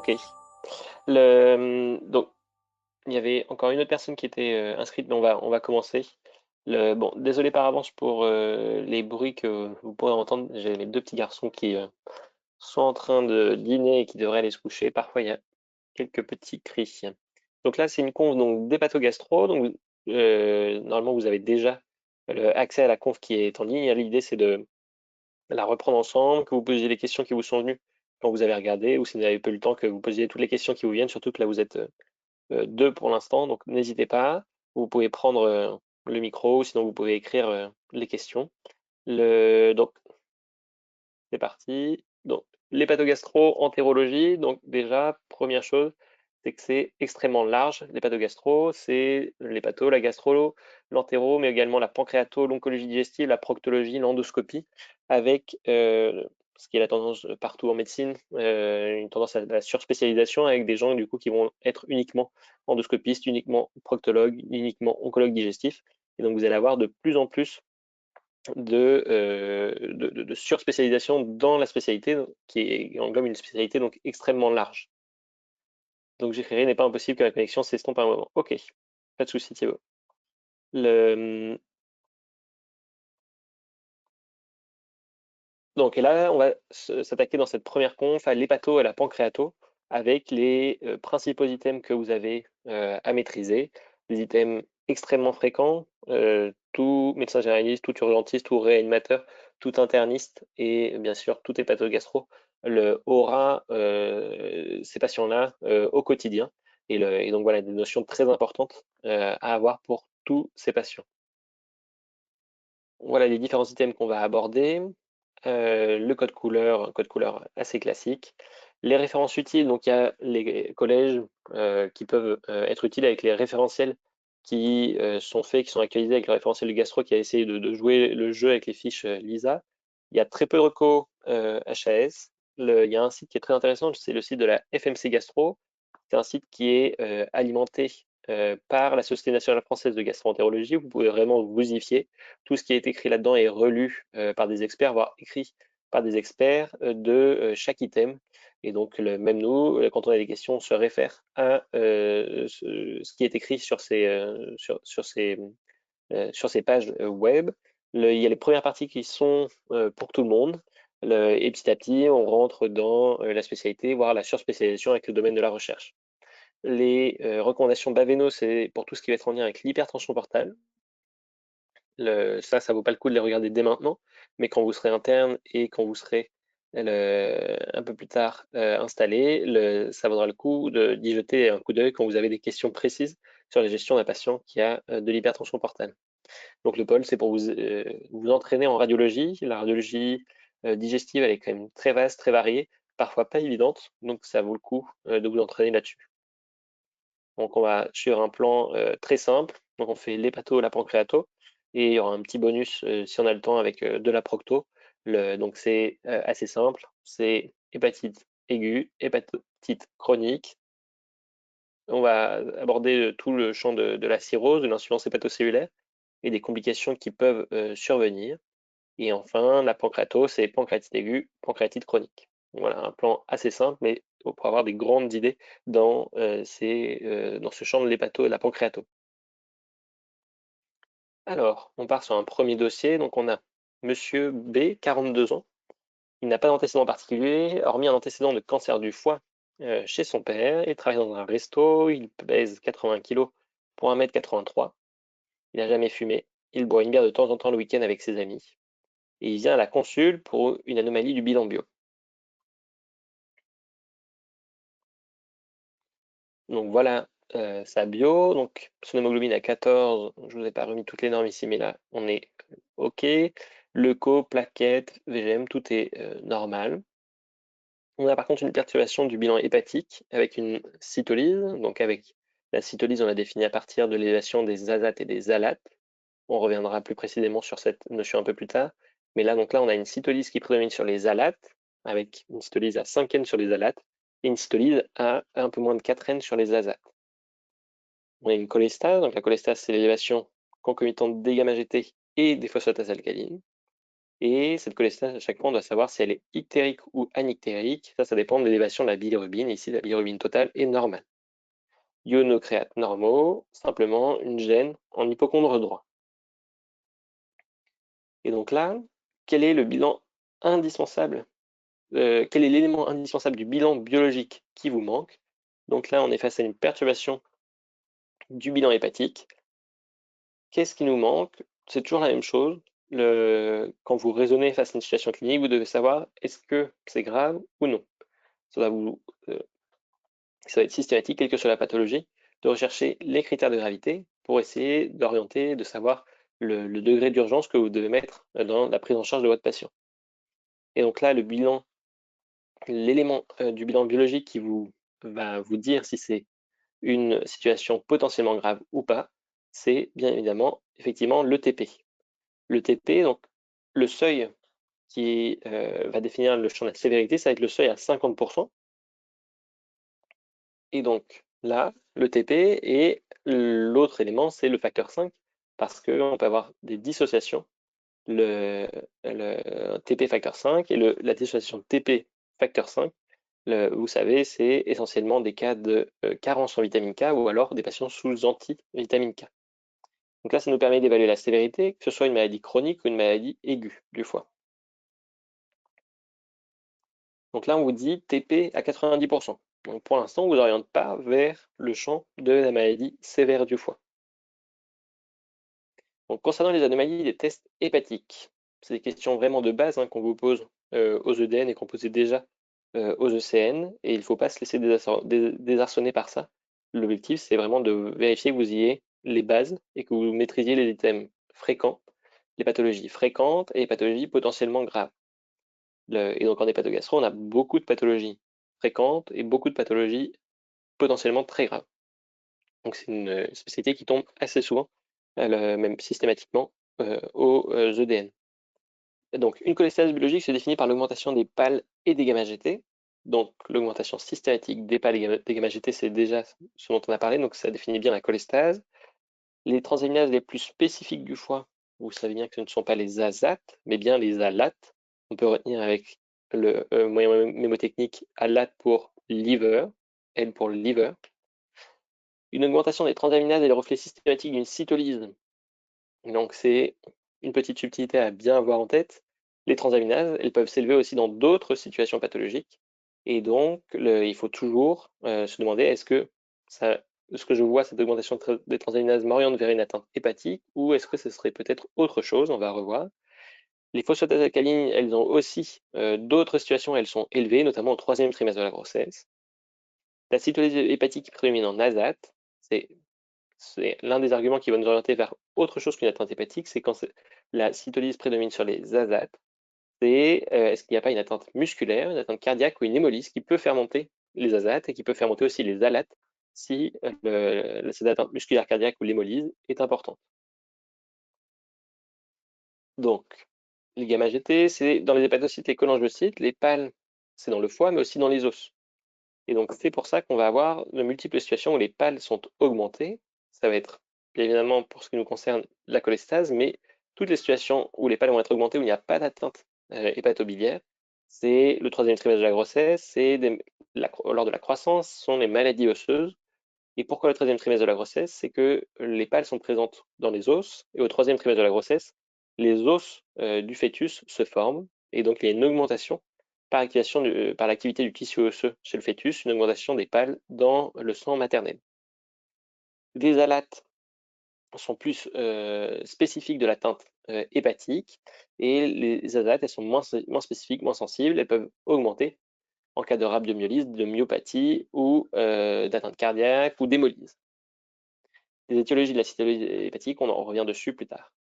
Ok. Donc, il y avait encore une autre personne qui était inscrite, mais on va commencer. Bon, désolé par avance pour les bruits que vous pourrez entendre. J'ai mes deux petits garçons qui sont en train de dîner et qui devraient aller se coucher. Parfois, il y a quelques petits cris. Donc là, c'est une conf donc, d'hépatogastro. Donc, normalement, vous avez déjà accès à la conf qui est en ligne. L'idée, c'est de la reprendre ensemble, que vous posiez les questions qui vous sont venues quand vous avez regardé, ou si vous n'avez pas eu le temps, que vous posiez toutes les questions qui vous viennent, surtout que là, vous êtes deux pour l'instant, donc n'hésitez pas. Vous pouvez prendre le micro, sinon vous pouvez écrire les questions. Donc, c'est parti. Donc, l'hépatogastro-entérologie, donc déjà, première chose, c'est que c'est extrêmement large. L'hépatogastro, c'est l'hépato, la gastro, l'entéro, mais également la pancréato, l'oncologie digestive, la proctologie, l'endoscopie, avec ce qui est la tendance partout en médecine, une tendance à la surspécialisation avec des gens du coup qui vont être uniquement endoscopistes, uniquement proctologues, uniquement oncologues digestifs. Et donc vous allez avoir de plus en plus de surspécialisation dans la spécialité qui englobe une spécialité donc extrêmement large. Donc j'écrirai n'est pas impossible que la connexion s'estompe à un moment. Ok, pas de souci Thibaut. Donc et là, on va s'attaquer dans cette première conf à l'hépato et à la pancréato avec les principaux items que vous avez à maîtriser, des items extrêmement fréquents, tout médecin généraliste, tout urgentiste, tout réanimateur, tout interniste et bien sûr tout hépatogastro aura ces patients-là au quotidien. Et donc voilà, des notions très importantes à avoir pour tous ces patients. Voilà les différents items qu'on va aborder. Le code couleur, un code couleur assez classique. Les références utiles, donc il y a les collèges qui peuvent être utiles avec les référentiels qui sont faits, qui sont actualisés avec le référentiel du gastro qui a essayé de jouer le jeu avec les fiches LISA. Il y a très peu de recos HAS. Il y a un site qui est très intéressant, c'est le site de la FMC Gastro. C'est un site qui est alimenté par la Société nationale française de gastroentérologie. Vous pouvez vraiment vous y fier. Tout ce qui est écrit là-dedans est relu par des experts, voire écrit par des experts de chaque item. Et donc, même nous, quand on a des questions, on se réfère à ce qui est écrit sur ces pages web. Il y a les premières parties qui sont pour tout le monde. Et petit à petit, on rentre dans la spécialité, voire la surspécialisation avec le domaine de la recherche. Les recommandations d'Aveno, c'est pour tout ce qui va être en lien avec l'hypertension portale. Ça vaut pas le coup de les regarder dès maintenant, mais quand vous serez interne et quand vous serez un peu plus tard installé, ça vaudra le coup d'y jeter un coup d'œil quand vous avez des questions précises sur la gestion d'un patient qui a de l'hypertension portale. Donc le pôle, c'est pour vous entraîner en radiologie. La radiologie digestive, elle est quand même très vaste, très variée, parfois pas évidente, donc ça vaut le coup de vous entraîner là-dessus. Donc on va suivre un plan très simple. Donc on fait l'hépato, la pancréato, et il y aura un petit bonus si on a le temps avec de la procto. Donc c'est assez simple. C'est hépatite aiguë, hépatite chronique. On va aborder tout le champ de la cirrhose, de l'insuffisance hépatocellulaire et des complications qui peuvent survenir. Et enfin, la pancréato, c'est pancréatite aiguë, pancréatite chronique. Voilà, un plan assez simple, mais pour avoir des grandes idées dans ce champ de l'hépato et de la pancréato. Alors, on part sur un premier dossier. Donc, on a Monsieur B, 42 ans. Il n'a pas d'antécédent particulier, hormis un antécédent de cancer du foie chez son père. Il travaille dans un resto. Il pèse 80 kg pour 1m83. Il n'a jamais fumé. Il boit une bière de temps en temps le week-end avec ses amis. Et il vient à la consul pour une anomalie du bilan bio. Donc voilà sa bio. Donc son hémoglobine à 14, je vous ai pas remis toutes les normes ici, mais là on est OK. Leuco, plaquettes, VGM, tout est normal. On a par contre une perturbation du bilan hépatique avec une cytolyse. Donc avec la cytolyse, on l'a définie à partir de l'élévation des azates et des alates. On reviendra plus précisément sur cette notion un peu plus tard. Mais là, donc là, on a une cytolyse qui prédomine sur les alates, avec une cytolyse à 5 N sur les alates, et une cytolyse à un peu moins de 4 N sur les azates. On a une cholestase, donc la cholestase, c'est l'élévation concomitante des gamma-GT et des phosphatases alcalines. Et cette cholestase, à chaque fois, on doit savoir si elle est ictérique ou anictérique. Ça dépend de l'élévation de la bilirubine. Ici, la bilirubine totale est normale. Ionocréates normaux, simplement une gêne en hypocondre droit. Et donc là, quel est le bilan indispensable quel est l'élément indispensable du bilan biologique qui vous manque? Donc là, on est face à une perturbation du bilan hépatique. Qu'est-ce qui nous manque? C'est toujours la même chose. Quand vous raisonnez face à une situation clinique, vous devez savoir est-ce que c'est grave ou non. Ça va, euh, ça va être systématique, quelle que soit la pathologie, de rechercher les critères de gravité pour essayer d'orienter, de savoir le degré d'urgence que vous devez mettre dans la prise en charge de votre patient. Et donc là, l'élément du bilan biologique qui va vous dire si c'est une situation potentiellement grave ou pas, c'est bien évidemment effectivement le TP. Le TP, donc le seuil qui va définir le champ de la sévérité, ça va être le seuil à 50%. Et donc là, le TP et l'autre élément, c'est le facteur 5, parce qu'on peut avoir des dissociations, le TP facteur 5 et la dissociation TP facteur 5. Vous savez, c'est essentiellement des cas de carence en vitamine K ou alors des patients sous anti-vitamine K. Donc là, ça nous permet d'évaluer la sévérité, que ce soit une maladie chronique ou une maladie aiguë du foie. Donc là, on vous dit TP à 90%. Donc pour l'instant, on ne vous oriente pas vers le champ de la maladie sévère du foie. Donc concernant les anomalies des tests hépatiques, c'est des questions vraiment de base qu'on vous pose aux EDN et qu'on posait déjà aux ECN, et il ne faut pas se laisser désarçonner par ça. L'objectif, c'est vraiment de vérifier que vous ayez les bases et que vous maîtrisiez les items fréquents, les pathologies fréquentes et les pathologies potentiellement graves. Et donc en hépatogastro, on a beaucoup de pathologies fréquentes et beaucoup de pathologies potentiellement très graves. Donc c'est une spécialité qui tombe assez souvent, même systématiquement, aux EDN. Donc une cholestase biologique se définit par l'augmentation des pales et des gamma-GT. Donc l'augmentation systématique des pales et des gamma-GT, c'est déjà ce dont on a parlé, donc ça définit bien la cholestase. Les transaminases les plus spécifiques du foie, vous savez bien que ce ne sont pas les azates, mais bien les alates. On peut retenir avec le moyen mémotechnique ALAT pour liver, L pour liver. Une augmentation des transaminases est le reflet systématique d'une cytolyse. Donc c'est une petite subtilité à bien avoir en tête. Les transaminases, elles peuvent s'élever aussi dans d'autres situations pathologiques. Et donc, il faut toujours se demander est-ce que je vois cette augmentation des transaminases m'oriente vers une atteinte hépatique ou est-ce que ce serait peut-être autre chose? On va revoir. Les phosphatases alcalines, elles ont aussi d'autres situations, elles sont élevées, notamment au troisième trimestre de la grossesse. La cytolyse hépatique qui prédomine en azate, c'est l'un des arguments qui va nous orienter vers autre chose qu'une atteinte hépatique, c'est quand la cytolyse prédomine sur les azates, c'est est-ce qu'il n'y a pas une atteinte musculaire, une atteinte cardiaque ou une hémolyse qui peut faire monter les azates et qui peut faire monter aussi les alates si cette atteinte musculaire cardiaque ou l'hémolyse est importante. Donc, les gamma-GT, c'est dans les hépatocytes, les cholangiocytes, les pales, c'est dans le foie, mais aussi dans les os. Et donc, c'est pour ça qu'on va avoir de multiples situations où les pales sont augmentées. Ça va être, bien évidemment, pour ce qui nous concerne, la cholestase, mais toutes les situations où les pales vont être augmentées, où il n'y a pas d'atteinte hépatobiliaire, c'est le troisième trimestre de la grossesse, c'est lors de la croissance, ce sont les maladies osseuses. Et pourquoi le troisième trimestre de la grossesse? C'est que les pales sont présentes dans les os, et au troisième trimestre de la grossesse, les os du fœtus se forment, et donc il y a une augmentation par l'activité du tissu osseux chez le fœtus, une augmentation des pales dans le sang maternel. Les alates sont plus spécifiques de l'atteinte hépatique, et les azalates, elles sont moins spécifiques, moins sensibles, elles peuvent augmenter en cas de rhabdomyolyse, de myopathie ou d'atteinte cardiaque ou d'hémolyse. Les étiologies de la cytolyse hépatique, on en revient dessus plus tard.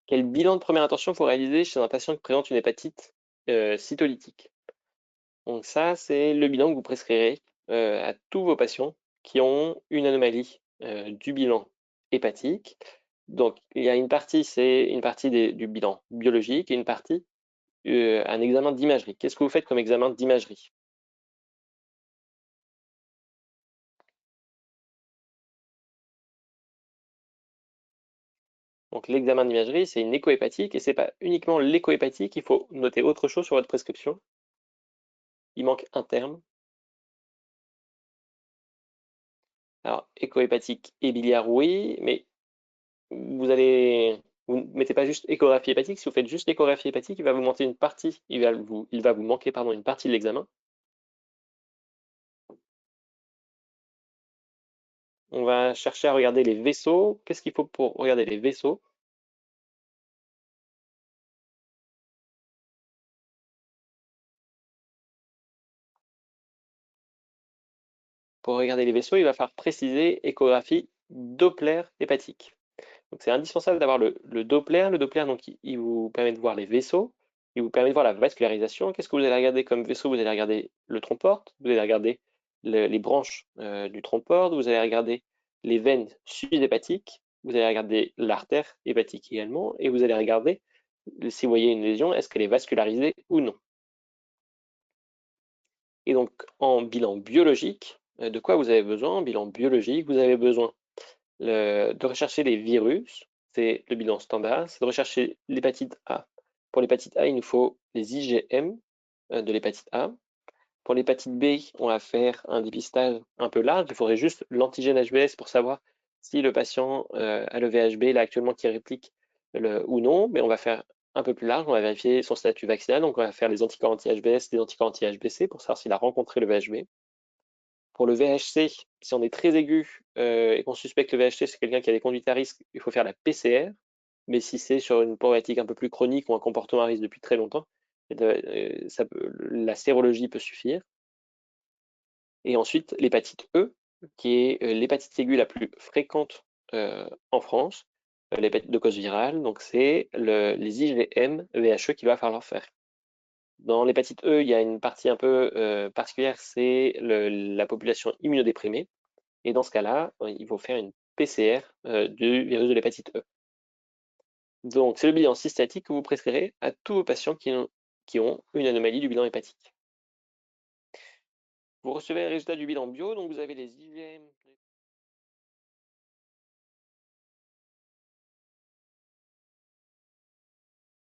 Quel bilan de première intention faut réaliser chez un patient qui présente une hépatite cytolytique? Donc ça, c'est le bilan que vous prescrirez à tous vos patients qui ont une anomalie du bilan hépatique. Donc il y a une partie, c'est une partie du bilan biologique et une partie, un examen d'imagerie. Qu'est-ce que vous faites comme examen d'imagerie? Donc Donc l'examen d'imagerie, c'est une écho-hépatique, et c'est pas uniquement l'écho-hépatique, il faut noter autre chose sur votre prescription. Il manque un terme. Alors, écho-hépatique et biliaire, oui, mais vous ne mettez pas juste échographie hépatique. Si vous faites juste l'échographie hépatique, il va vous manquer une partie, il va vous manquer, pardon, une partie de l'examen. On va chercher à regarder les vaisseaux. Qu'est-ce qu'il faut pour regarder les vaisseaux? Pour regarder les vaisseaux, il va falloir préciser échographie Doppler hépatique. Donc c'est indispensable d'avoir le Doppler. Le Doppler, donc, il vous permet de voir les vaisseaux, il vous permet de voir la vascularisation. Qu'est-ce que vous allez regarder comme vaisseau? Vous allez regarder le trompe-porte, vous allez regarder les branches du trompe-porte, vous allez regarder les veines sud-hépatiques, vous allez regarder l'artère hépatique également, et vous allez regarder, si vous voyez une lésion, est-ce qu'elle est vascularisée ou non. Et donc en bilan biologique, de quoi vous avez besoin? En bilan biologique, vous avez besoin de rechercher les virus, c'est le bilan standard, c'est de rechercher l'hépatite A. Pour l'hépatite A, il nous faut les IgM de l'hépatite A. Pour l'hépatite B, on va faire un dépistage un peu large. Il faudrait juste l'antigène HBS pour savoir si le patient a le VHB là actuellement qui réplique ou non. Mais on va faire un peu plus large. On va vérifier son statut vaccinal. Donc on va faire les anticorps anti-HBS, les anticorps anti-HBC pour savoir s'il a rencontré le VHB. Pour le VHC, si on est très aigu et qu'on suspecte le VHC, c'est quelqu'un qui a des conduites à risque, il faut faire la PCR. Mais si c'est sur une problématique un peu plus chronique ou un comportement à risque depuis très longtemps, la sérologie peut suffire. Et ensuite, l'hépatite E, qui est l'hépatite aiguë la plus fréquente en France, l'hépatite de cause virale. Donc, c'est les IgM VHE qu'il va falloir faire. Dans l'hépatite E, il y a une partie un peu particulière, c'est la population immunodéprimée. Et dans ce cas-là, il faut faire une PCR du virus de l'hépatite E. Donc, c'est le bilan systématique que vous prescrirez à tous vos patients qui ont une anomalie du bilan hépatique. Vous recevez les résultats du bilan bio, donc vous avez les IgM